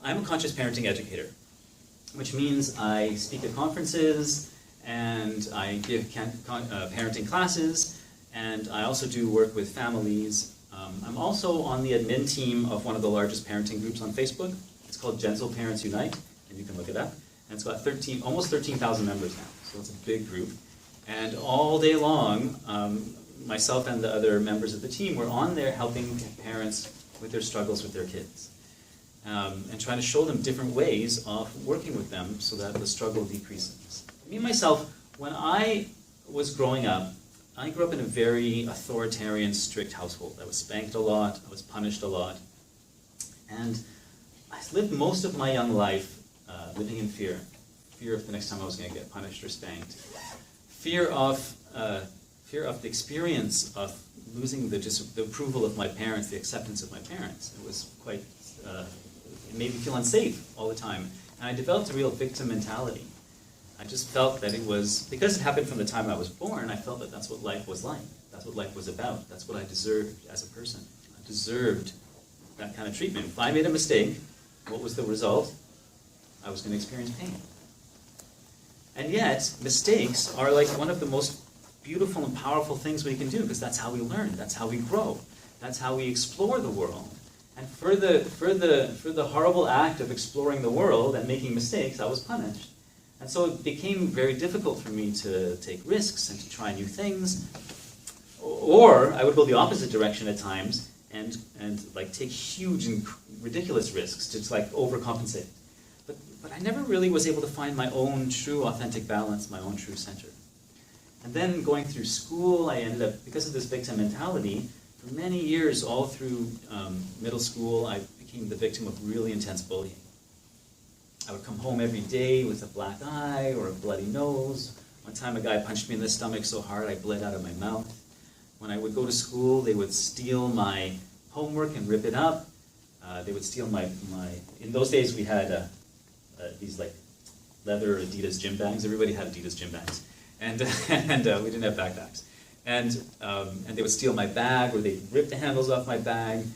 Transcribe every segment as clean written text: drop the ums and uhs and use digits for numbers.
I'm a conscious parenting educator, which means I speak at conferences, and I give parenting classes, and I also do work with families. I'm also on the admin team of one of the largest parenting groups on Facebook. It's called Gentle Parents Unite, and you can look it up. And it's got almost 13,000 members now, so it's a big group. And all day long, myself and the other members of the team were on there helping parents with their struggles with their kids. And trying to show them different ways of working with them so that the struggle decreases. Me, myself, when I was growing up, I grew up in a very authoritarian, strict household. I was spanked a lot, I was punished a lot. And I lived most of my young life living in fear. Fear of the next time I was going to get punished or spanked. Fear of the experience of losing the approval of my parents, the acceptance of my parents. It was quite, it made me feel unsafe all the time. And I developed a real victim mentality. I just felt that it was, because it happened from the time I was born, I felt that that's what life was like. That's what life was about. That's what I deserved as a person. I deserved that kind of treatment. If I made a mistake, what was the result? I was going to experience pain. And yet, mistakes are like one of the most beautiful and powerful things we can do, because that's how we learn, that's how we grow, that's how we explore the world. And for the horrible act of exploring the world and making mistakes, I was punished. And so it became very difficult for me to take risks and to try new things. Or I would go the opposite direction at times and like take huge and ridiculous risks to like overcompensate. But I never really was able to find my own true authentic balance, my own true center. And then going through school, I ended up, because of this victim mentality, for many years, all through middle school, I became the victim of really intense bullying. I would come home every day with a black eye or a bloody nose. One time a guy punched me in the stomach so hard I bled out of my mouth. When I would go to school, they would steal my homework and rip it up. They would steal my in those days we had these like leather Adidas gym bags. Everybody had Adidas gym bags. And we didn't have backpacks. And they would steal my bag, or they'd rip the handles off my bag.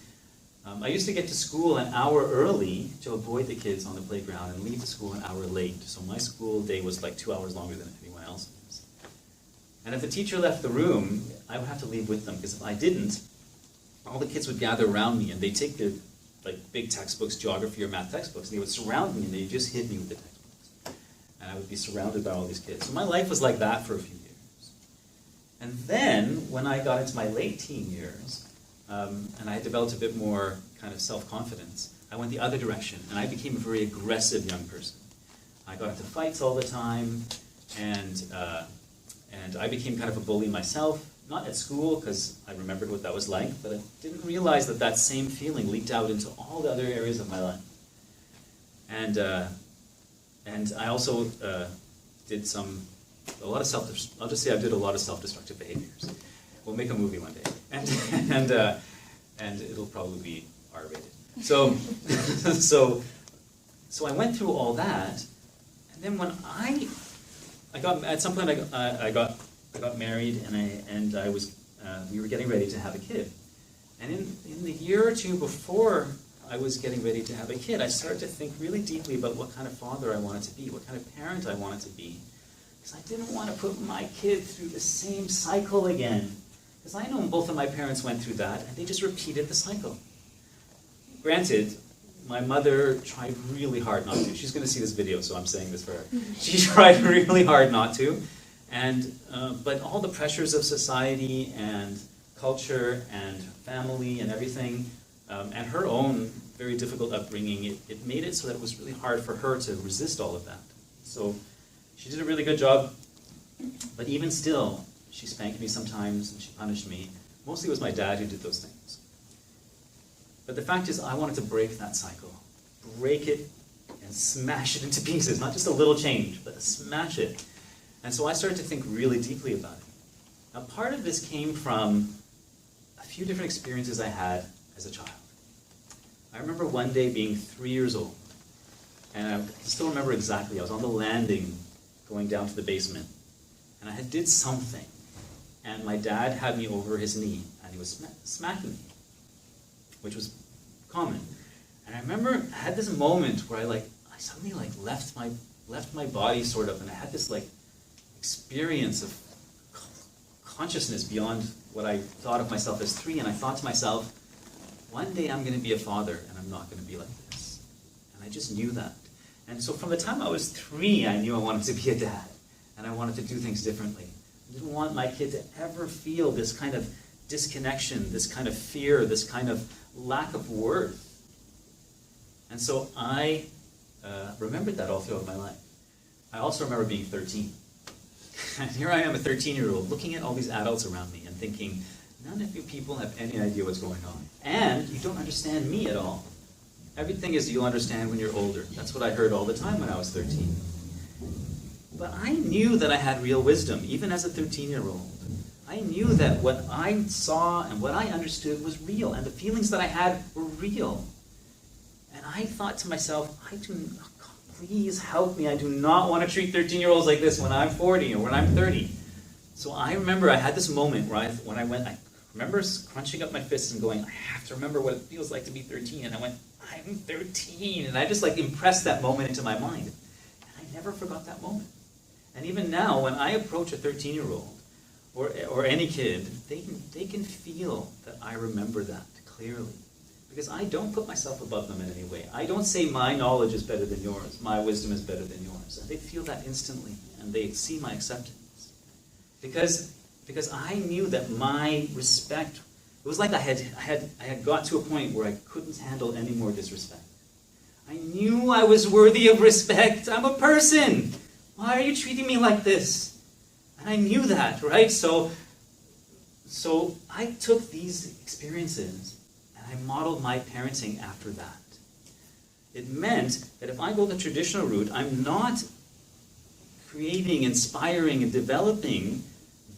I used to get to school an hour early to avoid the kids on the playground and leave the school an hour late. So my school day was like 2 hours longer than anyone else's. And if the teacher left the room, I would have to leave with them, because if I didn't, all the kids would gather around me and they'd take their like big textbooks, geography or math textbooks, and they would surround me and they just hit me with the textbooks. And I would be surrounded by all these kids. So my life was like that for a few years. And then, when I got into my late teen years, and I developed a bit more kind of self-confidence, I went the other direction, and I became a very aggressive young person. I got into fights all the time, and I became kind of a bully myself, not at school, because I remembered what that was like, but I didn't realize that that same feeling leaked out into all the other areas of my life. And I also did a lot of I'll just say I did a lot of self-destructive behaviors. We'll make a movie one day, and it'll probably be R-rated. So I went through all that, and then when I got, at some point I got married, and I was we were getting ready to have a kid, and in the year or two before I was getting ready to have a kid, I started to think really deeply about what kind of father I wanted to be, what kind of parent I wanted to be. Because I didn't want to put my kid through the same cycle again. Because I know both of my parents went through that, and they just repeated the cycle. Granted, my mother tried really hard not to. She's going to see this video, so I'm saying this for her. She tried really hard not to. But all the pressures of society and culture and family and everything, and her own very difficult upbringing, it made it so that it was really hard for her to resist all of that. So she did a really good job, but even still, she spanked me sometimes and she punished me. Mostly it was my dad who did those things. But the fact is, I wanted to break that cycle. Break it and smash it into pieces. Not just a little change, but smash it. And so I started to think really deeply about it. Now, part of this came from a few different experiences I had as a child. I remember one day being 3 years old, and I can still remember exactly. I was on the landing going down to the basement, and I did something, and my dad had me over his knee, and he was smacking me, which was common. And I remember I had this moment where I suddenly left my body sort of, and I had this experience of consciousness beyond what I thought of myself as 3, and I thought to myself, one day I'm going to be a father, and I'm not going to be like this. And I just knew that. And so from the time I was 3, I knew I wanted to be a dad, and I wanted to do things differently. I didn't want my kid to ever feel this kind of disconnection, this kind of fear, this kind of lack of worth. And so I remembered that all throughout my life. I also remember being 13. And here I am, a 13-year-old, looking at all these adults around me and thinking, none of you people have any idea what's going on. And you don't understand me at all. Everything is you'll understand when you're older. That's what I heard all the time when I was 13. But I knew that I had real wisdom, even as a 13-year-old. I knew that what I saw and what I understood was real, and the feelings that I had were real. And I thought to myself, please help me. I do not want to treat 13-year-olds like this when I'm 40 or when I'm 30. So I remember I had this moment where I remember crunching up my fists and going, I have to remember what it feels like to be 13. And I went, I'm 13. And I just impressed that moment into my mind. And I never forgot that moment. And even now, when I approach a 13-year-old or any kid, they can feel that I remember that clearly. Because I don't put myself above them in any way. I don't say my knowledge is better than yours, my wisdom is better than yours. And they feel that instantly, and they see my acceptance. Because I knew that my respect, it was like I had got to a point where I couldn't handle any more disrespect. I knew I was worthy of respect. I'm a person. Why are you treating me like this? And I knew that, right? So I took these experiences and I modeled my parenting after that. It meant that if I go the traditional route, I'm not creating, inspiring, and developing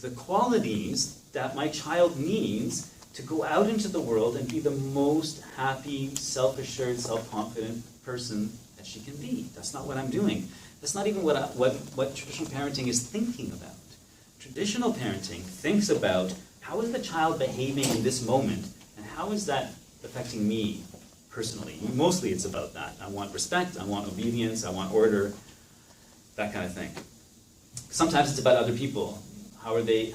the qualities that my child needs to go out into the world and be the most happy, self-assured, self-confident person that she can be. That's not what I'm doing. That's not even what traditional parenting is thinking about. Traditional parenting thinks about how is the child behaving in this moment, and how is that affecting me personally. Mostly it's about that. I want respect, I want obedience, I want order, that kind of thing. Sometimes it's about other people. How are they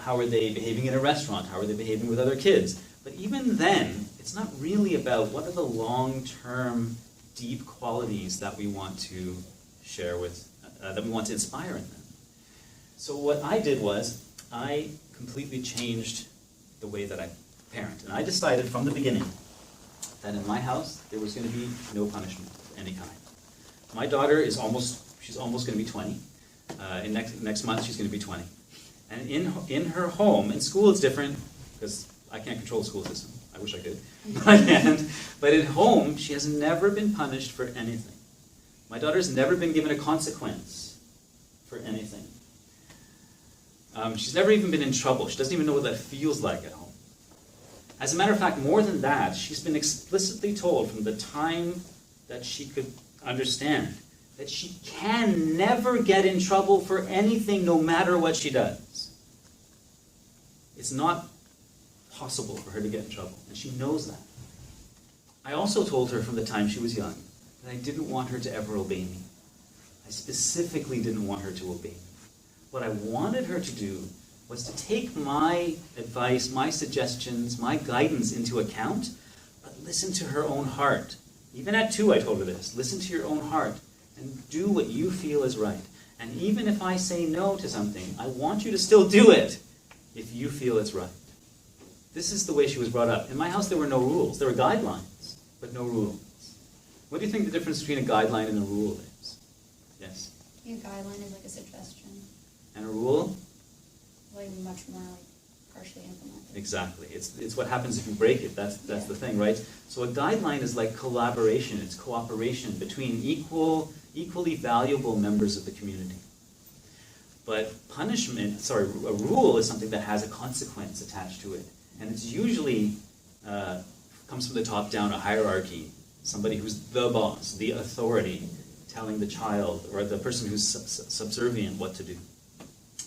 behaving in a restaurant? How are they behaving with other kids? But even then, it's not really about what are the long-term, deep qualities that we want to share with, that we want to inspire in them. So what I did was, I completely changed the way that I parent. And I decided from the beginning that in my house, there was going to be no punishment of any kind. My daughter she's almost going to be 20. In next month, she's going to be 20. And in her home, in school it's different, because I can't control the school system. I wish I could, but I can't. But at home, she has never been punished for anything. My daughter's never been given a consequence for anything. She's never even been in trouble. She doesn't even know what that feels like at home. As a matter of fact, more than that, she's been explicitly told from the time that she could understand that she can never get in trouble for anything, no matter what she does. It's not possible for her to get in trouble, and she knows that. I also told her from the time she was young that I didn't want her to ever obey me. I specifically didn't want her to obey me. What I wanted her to do was to take my advice, my suggestions, my guidance into account, but listen to her own heart. Even at 2, I told her this. Listen to your own heart and do what you feel is right. And even if I say no to something, I want you to still do it if you feel it's right. This is the way she was brought up. In my house, there were no rules. There were guidelines, but no rules. What do you think the difference between a guideline and a rule is? Yes? I think a guideline is like a suggestion. And a rule? Like much more partially implemented. Exactly. It's what happens if you break it. That's the thing, right? So a guideline is like collaboration. It's cooperation between equally valuable members of the community. But a rule is something that has a consequence attached to it. And it's usually comes from the top down, a hierarchy. Somebody who's the boss, the authority, telling the child or the person who's subservient what to do.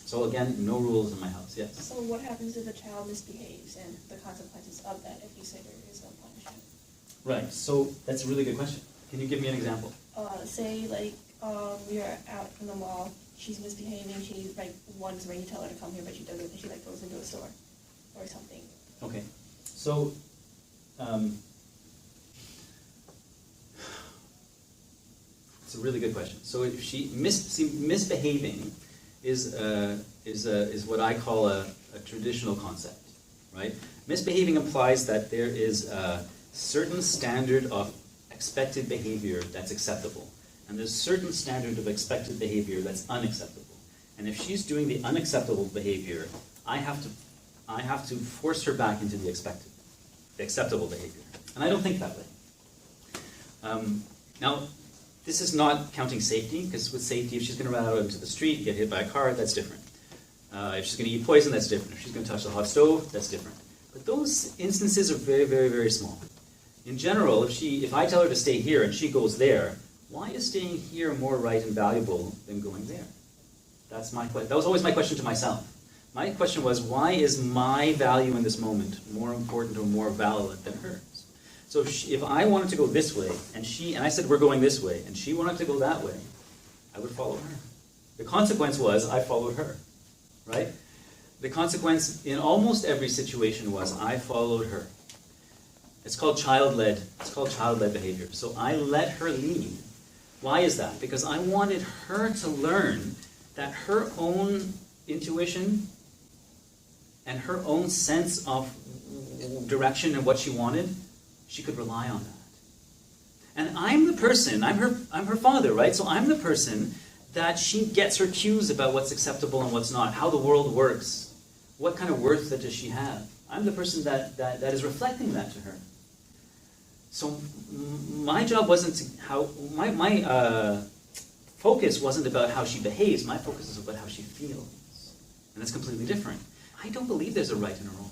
So again, no rules in my house, yes? So what happens if a child misbehaves and the consequences of that if you say there is no punishment? Right, so that's a really good question. Can you give me an example? Say like we are out in the mall. She's misbehaving. She like wants Ray to tell her to come here, but she doesn't. And she like goes into a store or something. Okay, so it's a really good question. So if she misbehaving is what I call a traditional concept, right? Misbehaving implies that there is a certain standard of expected behavior that's acceptable, and there's a certain standard of expected behavior that's unacceptable. And if she's doing the unacceptable behavior, I have to force her back into the acceptable behavior. And I don't think that way. Now, this is not counting safety, because with safety, if she's going to run out into the street, get hit by a car, that's different. If she's going to eat poison, that's different. If she's going to touch the hot stove, that's different. But those instances are very, very, very small. In general, if I tell her to stay here and she goes there, why is staying here more right and valuable than going there? That's my question. That was always my question to myself. My question was, why is my value in this moment more important or more valid than hers? So if I wanted to go this way, and I said we're going this way, and she wanted to go that way, I would follow her. The consequence was I followed her, right? The consequence in almost every situation was I followed her. It's called child-led behavior. So I let her lead. Why is that? Because I wanted her to learn that her own intuition and her own sense of direction and what she wanted, she could rely on that. And I'm the person, I'm her father, right? So I'm the person that she gets her cues about what's acceptable and what's not, how the world works, what kind of worth that does she have. I'm the person that is reflecting that to her. So my job wasn't my focus wasn't about how she behaves. My focus is about how she feels, and that's completely different. I don't believe there's a right and a wrong,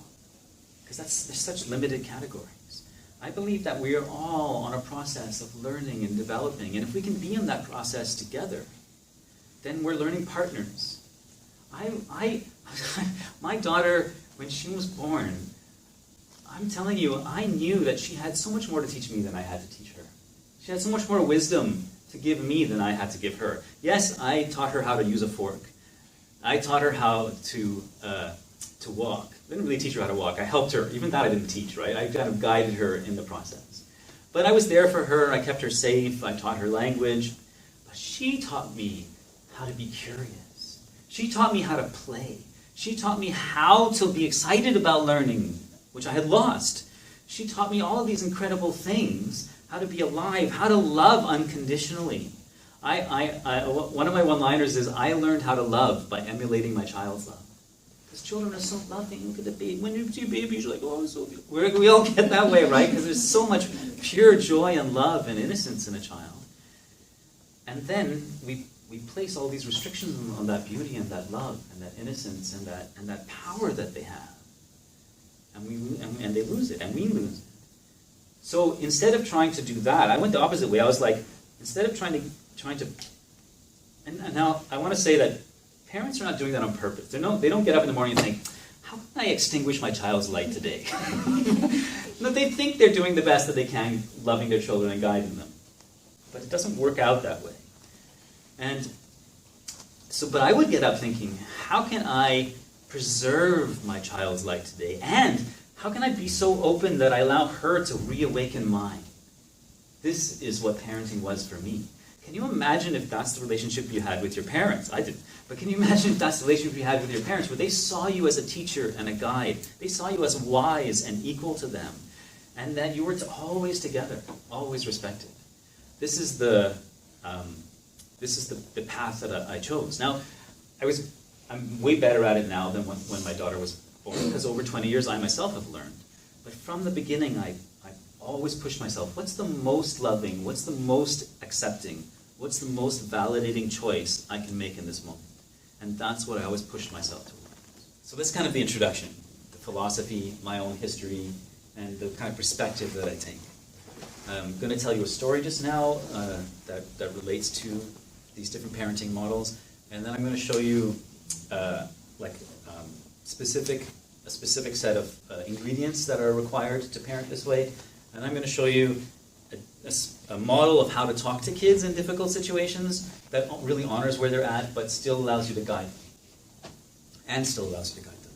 because there's such limited categories. I believe that we are all on a process of learning and developing, and if we can be in that process together, then we're learning partners. My daughter, when she was born, I'm telling you, I knew that she had so much more to teach me than I had to teach her. She had so much more wisdom to give me than I had to give her. Yes, I taught her how to use a fork. I taught her how to walk. I didn't really teach her how to walk. I helped her. Even that I didn't teach, right? I kind of guided her in the process. But I was there for her. I kept her safe. I taught her language. But she taught me how to be curious. She taught me how to play. She taught me how to be excited about learning, which I had lost. She taught me all of these incredible things, how to be alive, how to love unconditionally. One of my one-liners is, I learned how to love by emulating my child's love. Because children are so loving. Look at the baby. When you see babies, you're like, oh, so beautiful. We all get that way, right? Because there's so much pure joy and love and innocence in a child. And then we place all these restrictions on that beauty and that love and that innocence and that power that they have. And they lose it, and we lose it. So instead of trying to do that, I went the opposite way. I was like, instead of trying to, and now I want to say that parents are not doing that on purpose. They don't get up in the morning and think, how can I extinguish my child's light today? No, they think they're doing the best that they can, loving their children and guiding them. But it doesn't work out that way. And so, but I would get up thinking, how can I preserve my child's light today? And how can I be so open that I allow her to reawaken mine? This is what parenting was for me. Can you imagine if that's the relationship you had with your parents? I didn't. But can you imagine if that's the relationship you had with your parents, where they saw you as a teacher and a guide? They saw you as wise and equal to them. And that you were always together, always respected. This is the path that I chose. Now, I'm way better at it now than when my daughter was born, because over 20 years I myself have learned. But from the beginning, I always pushed myself. What's the most loving? What's the most accepting? What's the most validating choice I can make in this moment? And that's what I always pushed myself towards. So that's kind of the introduction, the philosophy, my own history, and the kind of perspective that I take. I'm going to tell you a story just now that relates to these different parenting models, and then I'm going to show you a specific set of ingredients that are required to parent this way, And I'm going to show you a model of how to talk to kids in difficult situations that really honors where they're at, but still allows you to guide them. And still allows you to guide them.